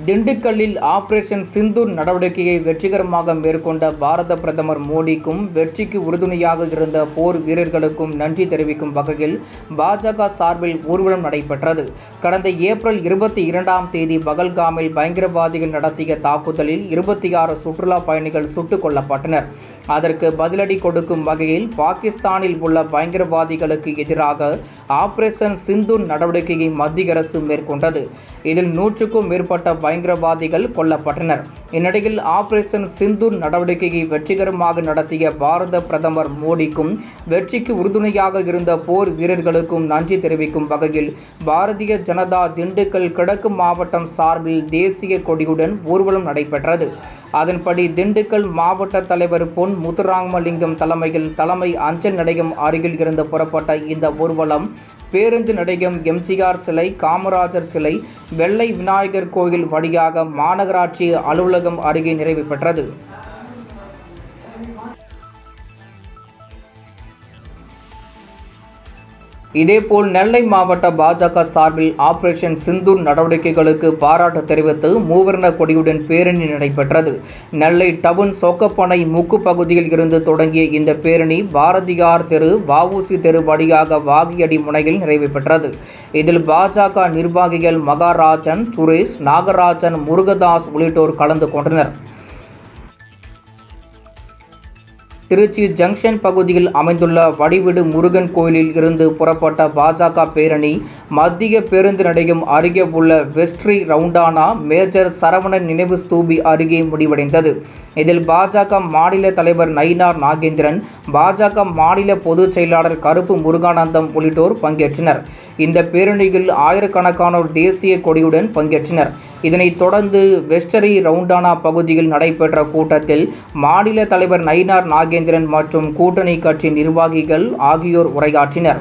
திண்டுக்கல்லில் ஆபரேஷன் சிந்தூர் நடவடிக்கையை வெற்றிகரமாக மேற்கொண்ட பாரத பிரதமர் மோடிக்கும் வெற்றிக்கு உறுதுணையாக இருந்த போர் வீரர்களுக்கும் நன்றி தெரிவிக்கும் வகையில் பாஜக சார்பில் ஊர்வலம் நடைபெற்றது. கடந்த ஏப்ரல் 22 பகல்காமில் பயங்கரவாதிகள் நடத்திய தாக்குதலில் 26 சுற்றுலா பயணிகள் சுட்டுக் கொல்லப்பட்டனர். அதற்கு பதிலடி கொடுக்கும் வகையில் பாகிஸ்தானில் உள்ள பயங்கரவாதிகளுக்கு எதிராக ஆபரேஷன் சிந்தூர் நடவடிக்கையை மத்திய அரசு மேற்கொண்டது. இதில் 100க்கும் மேற்பட்ட பயங்கரவாதிகள் கொல்லப்பட்டனர். இந்நிலையில் ஆபரேஷன் சிந்தூர் நடவடிக்கையை வெற்றிகரமாக நடத்திய பாரத பிரதமர் மோடிக்கும் வெற்றிக்கு உறுதுணையாக இருந்த போர் வீரர்களுக்கும் நன்றி தெரிவிக்கும் வகையில் பாரதிய ஜனதா திண்டுக்கல் கிழக்கு மாவட்டம் சார்பில் தேசிய கொடியுடன் ஊர்வலம் நடைபெற்றது. அதன்படி திண்டுக்கல் மாவட்ட தலைவர் பொன் முத்துராமலிங்கம் தலைமையில் தலைமை அஞ்சல் நிலையம் அருகில் இருந்து புறப்பட்ட இந்த ஊர்வலம் பேருந்து நிலையம், எம்ஜிஆர் சிலை, காமராஜர் சிலை, வெள்ளை விநாயகர் கோயில் வழியாக மாநகராட்சி அலுவலகம் அருகே நிறைவு பெற்றது. இதேபோல் நெல்லை மாவட்ட பாஜக சார்பில் ஆபரேஷன் சிந்தூர் நடவடிக்கைகளுக்கு பாராட்டு தெரிவித்து மூவர்ண கொடியுடன் பேரணி நடைபெற்றது. நெல்லை டவுன் சொக்கப்பனை முக்கு பகுதியில் இருந்து தொடங்கிய இந்த பேரணி பாரதியார் தெரு, வஉசி தெரு வழியாக வாகியடி முனையில் நிறைவு பெற்றது. இதில் பாஜக நிர்வாகிகள் மகாராஜன், சுரேஷ், நாகராஜன், முருகதாஸ் உள்ளிட்டோர் கலந்து கொண்டனர். திருச்சி ஜங்ஷன் பகுதியில் அமைந்துள்ள வடிவிடு முருகன் கோயிலில் இருந்து புறப்பட்ட பாஜக பேரணி மத்திய பேருந்து நிலையம் அருகே உள்ள வெஸ்ட்ரி ரவுண்டானா மேஜர் சரவணன் நினைவு ஸ்தூபி அருகே முடிவடைந்தது. இதில் பாஜக மாநில தலைவர் நயினார் நாகேந்திரன், பாஜக மாநில பொதுச் செயலாளர் கருப்பு முருகானந்தம் உள்ளிட்டோர் பங்கேற்றனர். இந்த பேரணியில் ஆயிரக்கணக்கானோர் தேசிய கொடியுடன் பங்கேற்றனர். இதனைத் தொடர்ந்து வெஸ்டரி ரவுண்டானா பகுதியில் நடைபெற்ற கூட்டத்தில் மாநில தலைவர் நயினார் நாகேந்திரன் மற்றும் கூட்டணி கட்சி நிர்வாகிகள் ஆகியோர் உரையாற்றினர்.